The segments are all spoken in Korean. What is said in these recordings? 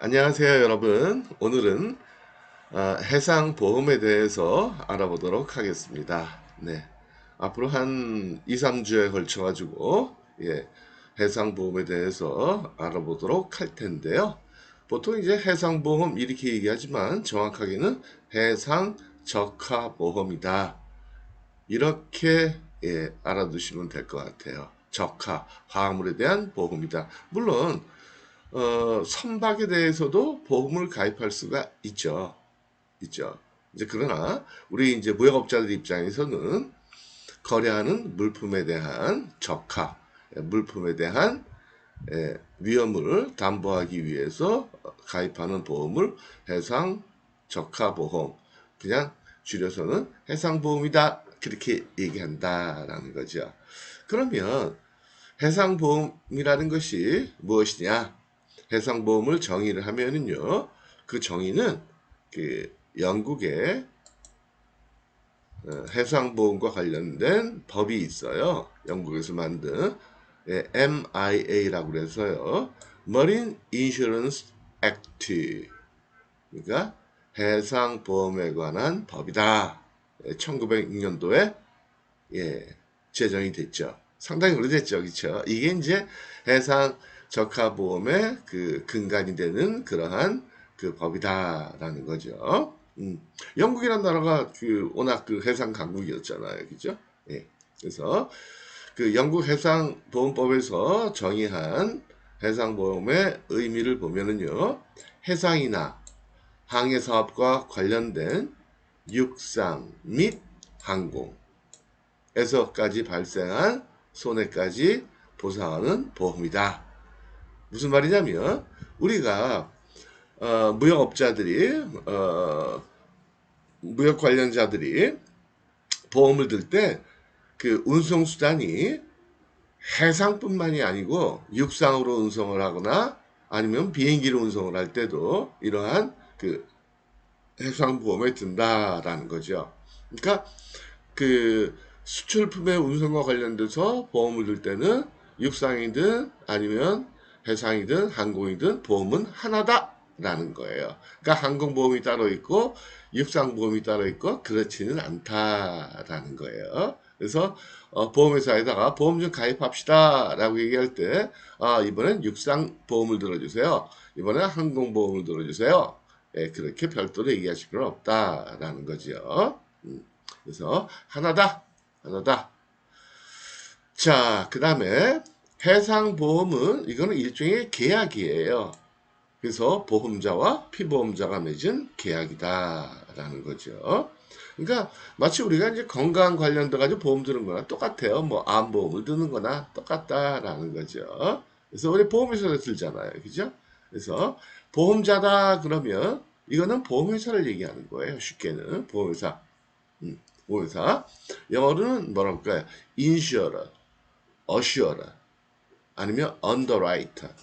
안녕하세요, 여러분. 오늘은 해상보험에 대해서 알아보도록 하겠습니다. 네. 앞으로 한 2, 3주에 걸쳐 가지고 해상보험에 대해서 알아보도록 할 텐데요. 보통 이제 해상보험 이렇게 얘기하지만 정확하게는 해상적하보험이다. 이렇게 알아두시면 될 것 같아요. 적하, 화물에 대한 보험이다. 물론 선박에 대해서도 보험을 가입할 수가 있죠. 있죠. 이제 그러나 우리 이제 무역업자들 입장에서는 거래하는 물품에 대한 적하, 물품에 대한 위험을 담보하기 위해서 가입하는 보험을 해상 적하 보험, 그냥 줄여서는 해상보험이다. 그렇게 얘기한다라는 거죠. 그러면 해상보험이라는 것이 무엇이냐? 해상보험을 정의를 하면은요, 그 정의는 그 영국의 해상보험과 관련된 법이 있어요. 영국에서 만든 MIA라고 그래서요. Marine Insurance Act. 그러니까 해상보험에 관한 법이다. 1906년도에 제정이 됐죠. 상당히 오래됐죠, 그렇죠? 이게 이제 해상 적하보험의 그 근간이 되는 그러한 그 법이다라는 거죠. 영국이란 나라가 그 워낙 그 해상 강국이었잖아요, 그죠? 예. 그래서 그 영국 해상보험법에서 정의한 해상보험의 의미를 보면은요, 해상이나 항해 사업과 관련된 육상 및 항공 에서까지 발생한 손해까지 보상하는 보험이다. 무슨 말이냐면 우리가 무역업자들이 무역 관련자들이 보험을 들 때 그 운송 수단이 해상뿐만이 아니고 육상으로 운송을 하거나 아니면 비행기로 운송을 할 때도 이러한 그 해상보험에 든다라는 거죠. 그러니까 그 수출품의 운송과 관련돼서 보험을 들 때는 육상이든 아니면 해상이든 항공이든 보험은 하나다라는 거예요. 그러니까 항공보험이 따로 있고 육상보험이 따로 있고 그렇지는 않다라는 거예요. 그래서 보험회사에다가 보험 좀 가입합시다라고 얘기할 때 이번엔 육상보험을 들어주세요. 이번엔 항공보험을 들어주세요. 그렇게 별도로 얘기하실 필요는 없다라는 거죠. 그래서 하나다, 하나다. 자, 그 다음에 해상보험은 이거는 일종의 계약이에요. 그래서 보험자와 피보험자가 맺은 계약이다라는 거죠. 그러니까 마치 우리가 이제 건강 관련돼 가지고 보험 드는 거나 똑같아요. 뭐 암보험을 드는 거나 똑같다라는 거죠. 그래서 우리 보험회사에서 들잖아요. 그죠? 그래서 보험자다 그러면 이거는 보험회사를 얘기하는 거예요. 쉽게는 보험회사. 보험회사. 영어로는 뭐라고 할까요? insurer, assurer, 아니면 underwriter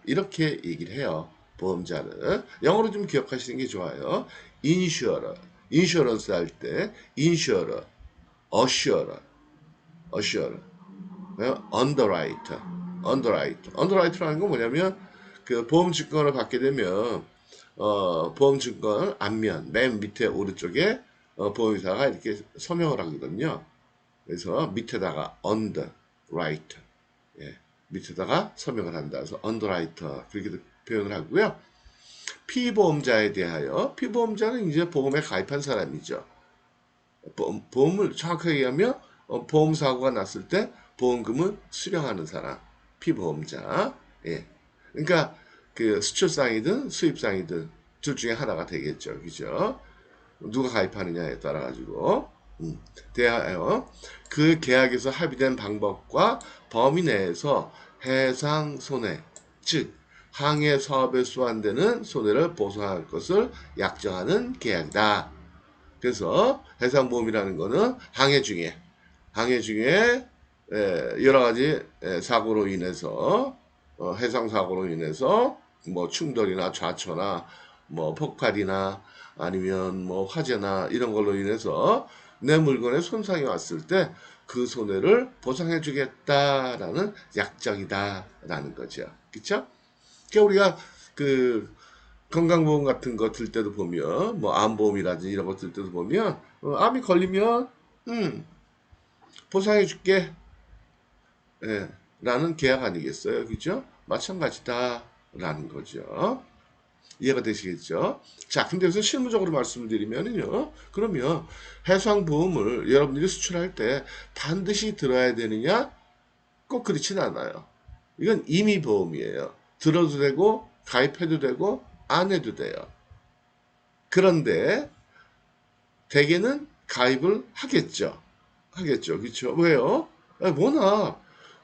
이렇게 얘기를 해요. 보험자를 영어로 좀 기억하시는 게 좋아요. insurer, 인슈런스 할 때 insurer, assurer, underwriter라는 건 뭐냐면 그 보험 증권을 받게 되면 보험 증권 앞면 맨 밑에 오른쪽에 보험회사가 이렇게 서명을 하거든요. 그래서 밑에다가 underwriter, 밑에다가 서명을 한다. 그래서 underwriter 그렇게 표현을 하고요. 피보험자에 대하여 피보험자는 이제 보험에 가입한 사람이죠. 보험을 정확하게 얘기하면 보험 사고가 났을 때 보험금을 수령하는 사람, 피보험자. 예. 그러니까 그 수출상이든 수입상이든 둘 중에 하나가 되겠죠, 그죠? 누가 가입하느냐에 따라 가지고 대하여 그 계약에서 합의된 방법과 범위 내에서 해상 손해, 즉 항해 사업에 수반되는 손해를 보상할 것을 약정하는 계약이다. 그래서 해상보험이라는 거는 항해 중에 여러 가지 사고로 인해서 해상 사고로 인해서 뭐 충돌이나 좌초나 뭐 폭발이나 아니면 뭐 화재나 이런 걸로 인해서 내 물건에 손상이 왔을 때 그 손해를 보상해 주겠다라는 약정이다라는 거죠. 그렇죠? 그러니까 우리가 그 건강보험 같은 거 들 때도 보면 뭐 암보험이라든지 이런 거 들 때도 보면 암이 걸리면 보상해 줄게 예, 라는 계약 아니겠어요, 그죠? 마찬가지다라는 거죠. 이해가 되시겠죠? 자, 근데 여기서 실무적으로 말씀드리면요. 그러면 해상보험을 여러분들이 수출할 때 반드시 들어야 되느냐? 꼭 그렇진 않아요. 이건 임의보험이에요. 들어도 되고, 가입해도 되고, 안 해도 돼요. 그런데 대개는 가입을 하겠죠. 하겠죠. 그렇죠? 왜요?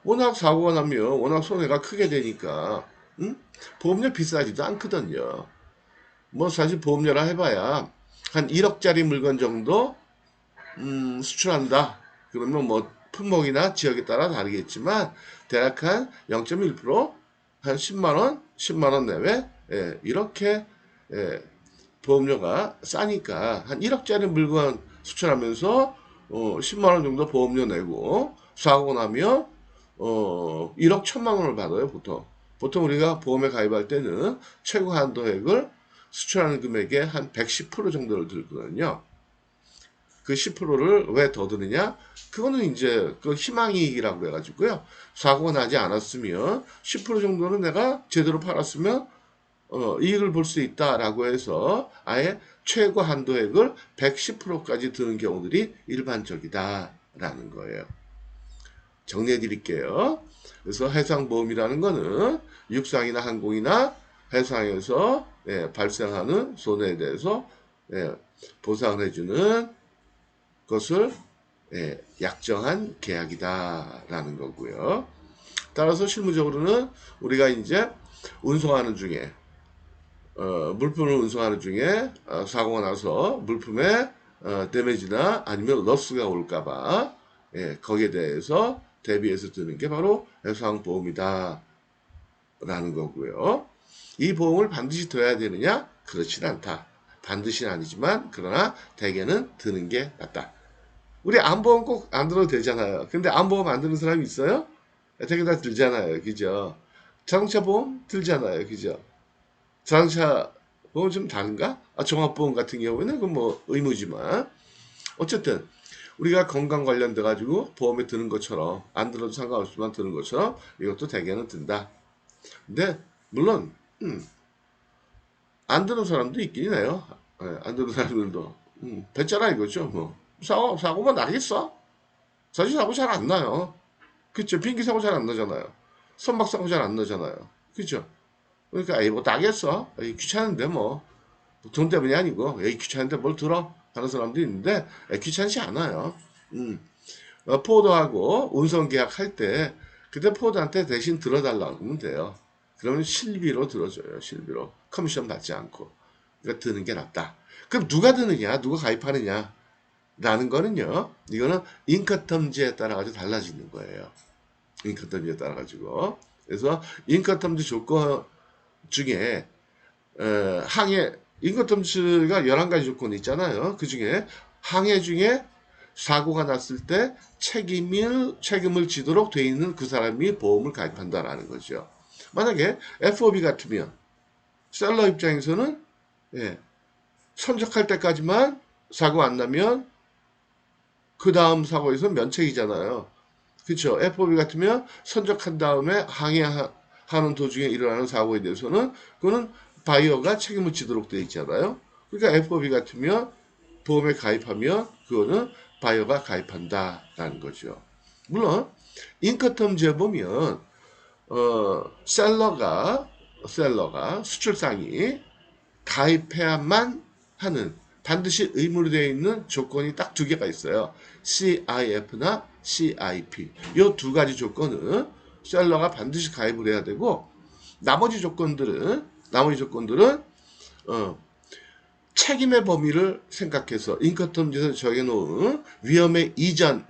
워낙 사고가 나면 워낙 손해가 크게 되니까 보험료 비싸지도 않거든요. 뭐 사실 보험료라 해봐야 한 1억짜리 물건 정도 수출한다. 그러면 뭐 품목이나 지역에 따라 다르겠지만 대략 한 0.1%한 10만 원, 10만 원 내외 이렇게 예, 보험료가 싸니까 한 1억짜리 물건 수출하면서 10만 원 정도 보험료 내고 사고 나면 1억 1천만 원을 받아요, 보통. 보통 우리가 보험에 가입할 때는 최고 한도액을 수출하는 금액의 한 110% 정도를 들거든요. 그 10%를 왜 더 드느냐? 그거는 이제 그 희망이익이라고 해가지고요. 사고가 나지 않았으면 10% 정도는 내가 제대로 팔았으면 이익을 볼 수 있다라고 해서 아예 최고 한도액을 110%까지 드는 경우들이 일반적이다라는 거예요. 정리해 드릴게요. 그래서 해상보험이라는 거는 육상이나 항공이나 해상에서 발생하는 손해에 대해서 보상을 해주는 것을 약정한 계약이다라는 거고요. 따라서 실무적으로는 우리가 이제 운송하는 중에 물품을 운송하는 중에 사고가 나서 물품에 데미지나 아니면 러스가 올까봐 거기에 대해서 대비해서 드는 게 바로 해상보험이다 라는 거고요. 이 보험을 반드시 들어야 되느냐? 그렇진 않다. 반드시는 아니지만 그러나 대개는 드는 게 낫다. 우리 암보험 꼭 안 들어도 되잖아요. 근데 암보험 안 드는 사람이 있어요? 되게 다 들잖아요. 그죠? 자동차 보험 들잖아요. 그죠? 자동차 보험 좀 다른가? 종합보험 같은 경우에는 그건 뭐 의무지만 어쨌든 우리가 건강 관련돼 가지고 보험에 드는 것처럼 안 들어도 상관없지만 드는 것처럼 이것도 대개는 든다. 근데 물론 안 드는 사람도 있긴 해요. 안 드는 사람들도 됐잖아 이거죠. 뭐 사고만 나겠어? 사실 사고 잘 안 나요. 그쵸? 비행기 사고 잘 안 나잖아요. 선박 사고 잘 안 나잖아요. 그쵸? 그러니까 뭐 나겠어? 귀찮은데 뭐. 돈 때문이 아니고 에이 귀찮은데 뭘 들어 하는 사람도 있는데 귀찮지 않아요. 포드하고 운송 계약할 때 그때 포드한테 대신 들어달라고 하면 돼요. 그러면 실비로 들어줘요. 실비로 커미션 받지 않고 그러니까 드는 게 낫다. 그럼 누가 드느냐 누가 가입하느냐 라는 거는요 이거는 인커텀즈에 따라 가지고 달라지는 거예요. 인커텀즈에 따라 가지고 그래서 인커텀즈 조건 중에 항해 인건텀스가 11가지 조건이 있잖아요. 그 중에 항해 중에 사고가 났을 때 책임을 지도록 돼 있는 그 사람이 보험을 가입한다라는 거죠. 만약에 FOB 같으면 셀러 입장에서는 선적할 때까지만 사고 안 나면 그 다음 사고에서 면책이잖아요. 그렇죠. FOB 같으면 선적한 다음에 항해하는 도중에 일어나는 사고에 대해서는 그거는 바이어가 책임을 지도록 되어 있잖아요. 그러니까 FOB 같으면 보험에 가입하면 그거는 바이어가 가입한다라는 거죠. 물론 인커텀즈에 보면 셀러가 수출상이 가입해야만 하는 반드시 의무로 되어 있는 조건이 딱 두 개가 있어요. CIF나 CIP. 이 두 가지 조건은 셀러가 반드시 가입을 해야 되고 나머지 조건들은 책임의 범위를 생각해서 인커텀즈에서 정해놓은 위험의 이전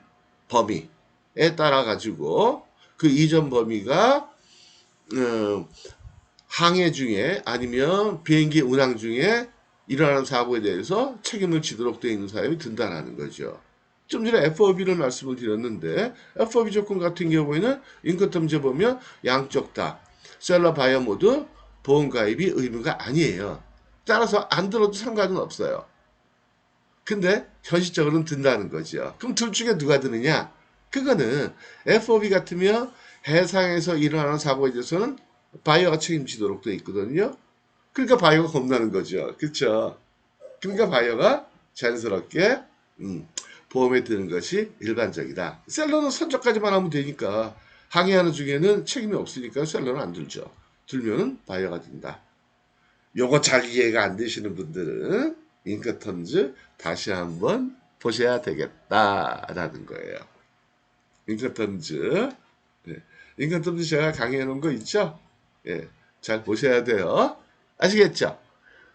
범위에 따라 가지고 그 이전 범위가 항해 중에 아니면 비행기 운항 중에 일어나는 사고에 대해서 책임을 지도록 되어 있는 사람이 든다라는 거죠. 좀 전에 FOB를 말씀을 드렸는데 FOB 조건 같은 경우에는 인커텀즈에 보면 양쪽 다 셀러 바이어 모두 보험가입이 의무가 아니에요. 따라서 안 들어도 상관은 없어요. 근데 현실적으로는 든다는 거죠. 그럼 둘 중에 누가 드느냐? 그거는 FOB 같으면 해상에서 일어나는 사고에 대해서는 바이어가 책임지도록 돼 있거든요. 그러니까 바이어가 겁나는 거죠. 그렇죠? 그러니까 바이어가 자연스럽게 보험에 드는 것이 일반적이다. 셀러는 선적까지만 하면 되니까 항의하는 중에는 책임이 없으니까 셀러는 안 들죠. 들면은 바이어가 든다. 요거 잘 이해가 안 되시는 분들은 잉크텀즈 다시 한번 보셔야 되겠다라는 거예요. 잉크텀즈. 네. 잉크텀즈 제가 강의해 놓은 거 있죠? 예, 잘 보셔야 돼요. 아시겠죠?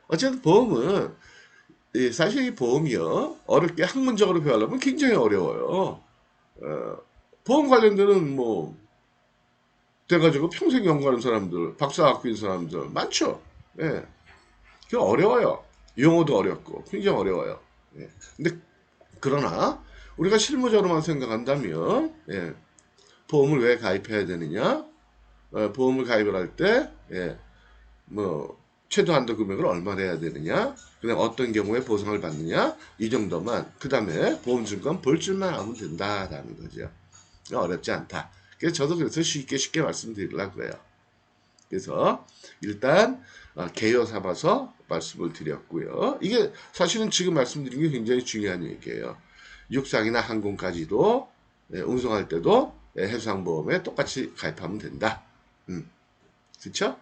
어쨌든 보험은 사실 이 보험이요 어렵게 학문적으로 배우려면 굉장히 어려워요. 보험 관련되는 뭐 돼가지고 평생 연구하는 사람들, 박사 학위인 사람들 많죠. 예, 그 어려워요. 용어도 어렵고 굉장히 어려워요. 예. 근데 그러나 우리가 실무적으로만 생각한다면 보험을 왜 가입해야 되느냐? 보험을 가입을 할 때 뭐 최대 한도 금액을 얼마나 해야 되느냐? 그냥 어떤 경우에 보상을 받느냐? 이 정도만. 그 다음에 보험증권 볼 줄만 하면 된다라는 거죠. 어렵지 않다. 그래서 저도 그래서 쉽게 말씀드리려고 해요. 그래서 일단 개요 삼아서 말씀을 드렸고요. 이게 사실은 지금 말씀드린 게 굉장히 중요한 얘기예요. 육상이나 항공까지도 운송할 때도 해상보험에 똑같이 가입하면 된다. 그렇죠?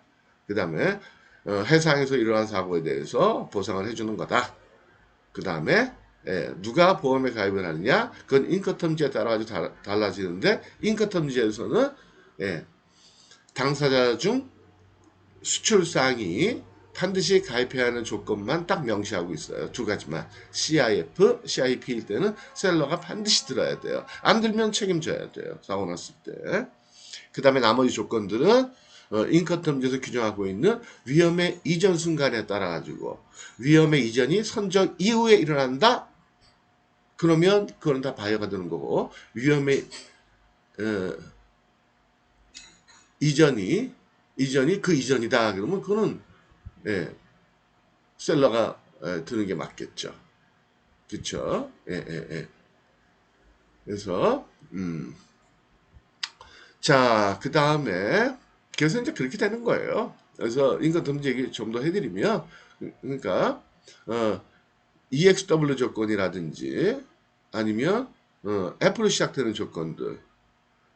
그 다음에 해상에서 일어난 사고에 대해서 보상을 해주는 거다. 그 다음에 누가 보험에 가입을 하느냐? 그건 인커텀지에 따라 아주 달라지는데 인커텀지에서는 당사자 중 수출상이 반드시 가입해야 하는 조건만 딱 명시하고 있어요. 두 가지만. CIF, CIP일 때는 셀러가 반드시 들어야 돼요. 안 들면 책임져야 돼요. 사고 났을 때. 그 다음에 나머지 조건들은 인커텀지에서 규정하고 있는 위험의 이전 순간에 따라 가지고 위험의 이전이 선적 이후에 일어난다? 그러면 그건 다 바이어가 되는 거고 위험의 이전이 그 이전이다 그러면 그거는 셀러가 드는 게 맞겠죠. 그렇죠? 그래서 자, 그 다음에 그래서 이제 그렇게 되는 거예요. 그래서 인건텀지 얘기 좀 더 해드리면 그러니까 EXW 조건이라든지 아니면 F로 시작되는 조건들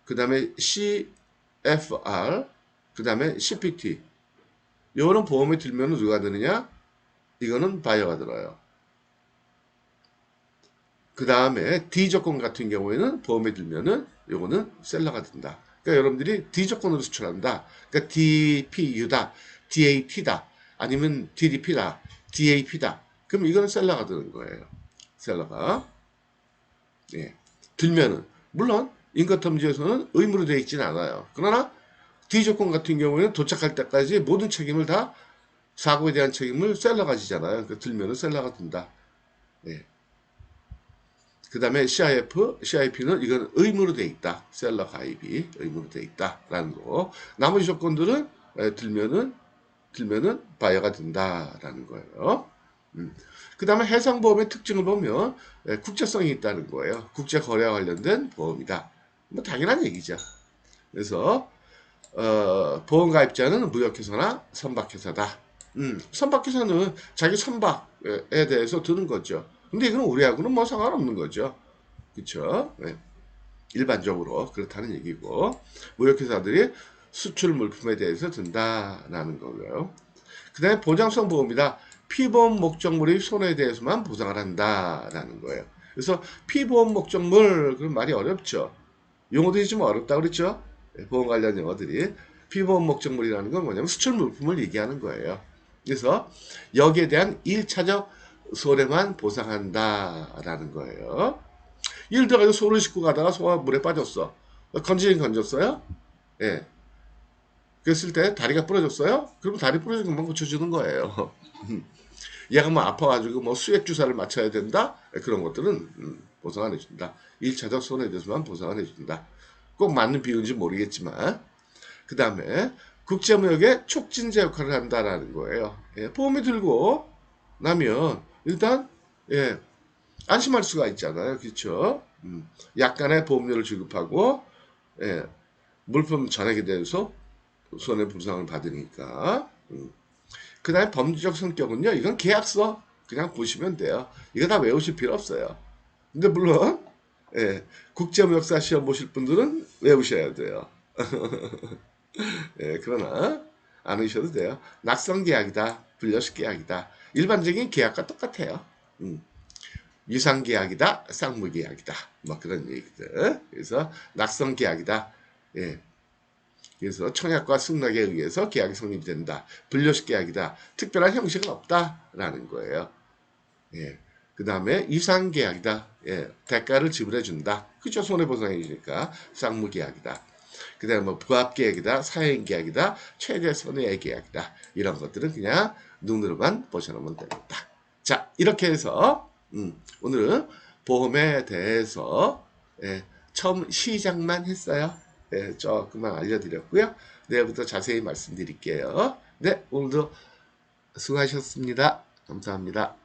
그 다음에 CFR 그 다음에 CPT 이거는 보험에 들면 누가 드느냐? 이거는 바이어가 들어요. 그 다음에 D 조건 같은 경우에는 보험에 들면은 이거는 셀러가 든다. 그러니까 여러분들이 D 조건으로 수출한다. 그러니까 DPU다, DAT다, 아니면 DDP다, DAP다. 그럼 이거는 셀러가 드는 거예요. 셀러가. 들면은 물론 인커텀지에서는 의무로 되어 있지는 않아요. 그러나 D 조건 같은 경우에는 도착할 때까지 모든 책임을 다 사고에 대한 책임을 셀러가 지잖아요. 그러니까 들면은 셀러가 든다. 그 다음에 CIF, CIP는 이건 의무로 돼 있다. 셀러 가입이 의무로 돼 있다라는 거. 나머지 조건들은 들면은 바이어가 된다라는 거예요. 그 다음에 해상보험의 특징을 보면 국제성이 있다는 거예요. 국제거래와 관련된 보험이다. 뭐 당연한 얘기죠. 그래서 보험가입자는 무역회사나 선박회사다. 선박회사는 자기 선박에 대해서 드는 거죠. 근데 이건 우리하고는 뭐 상관없는 거죠. 그쵸? 일반적으로 그렇다는 얘기고 무역회사들이 수출 물품에 대해서 든다라는 거고요. 그 다음에 보장성 보험이다. 피보험 목적물의 손해에 대해서만 보상을 한다라는 거예요. 그래서 피보험 목적물 그런 말이 어렵죠. 용어들이 좀 어렵다 그랬죠. 보험 관련 용어들이 피보험 목적물이라는 건 뭐냐면 수출 물품을 얘기하는 거예요. 그래서 여기에 대한 1차적 손해만 보상한다라는 거예요. 예를 들어 소를 싣고 가다가 소가 물에 빠졌어. 건지긴 건졌어요? 예. 그랬을 때 다리가 부러졌어요? 그럼 다리 부러진 것만 고쳐주는 거예요. 얘가 뭐 아파가지고 뭐 수액 주사를 맞춰야 된다? 그런 것들은 보상 안 해준다. 1차적 손해에 대해서만 보상 안 해준다. 꼭 맞는 비율인지 모르겠지만 그 다음에 국제무역의 촉진제 역할을 한다라는 거예요. 예, 보험이 들고 나면 일단 예, 안심할 수가 있잖아요. 그렇죠? 약간의 보험료를 지급하고 예, 물품 전액에 대해서 손해배상을 받으니까. 그 다음에 범죄적 성격은요. 이건 계약서 그냥 보시면 돼요. 이거 다 외우실 필요 없어요. 근데 물론 예, 국제무역사 시험 보실 분들은 외우셔야 돼요. 예, 그러나 안 하셔도 돼요. 낯선 계약이다. 불려식 계약이다. 일반적인 계약과 똑같아요. 유상 계약이다. 쌍무 계약이다. 뭐 그런 얘기들. 그래서 낯선 계약이다. 예. 그래서 청약과 승낙에 의해서 계약이 성립된다. 불려식 계약이다. 특별한 형식은 없다라는 거예요. 예. 그 다음에 유상 계약이다. 예. 대가를 지불해 준다. 그죠? 손해보상해 주니까 쌍무 계약이다. 그 다음에 뭐 부합계약이다, 사회인 계약이다, 최대 손해의 계약이다. 이런 것들은 그냥 눈으로만 보셔놓으면 됩니다. 자, 이렇게 해서 오늘은 보험에 대해서 예, 처음 시작만 했어요. 예, 조금만 알려드렸고요. 내일부터 자세히 말씀드릴게요. 네, 오늘도 수고하셨습니다. 감사합니다.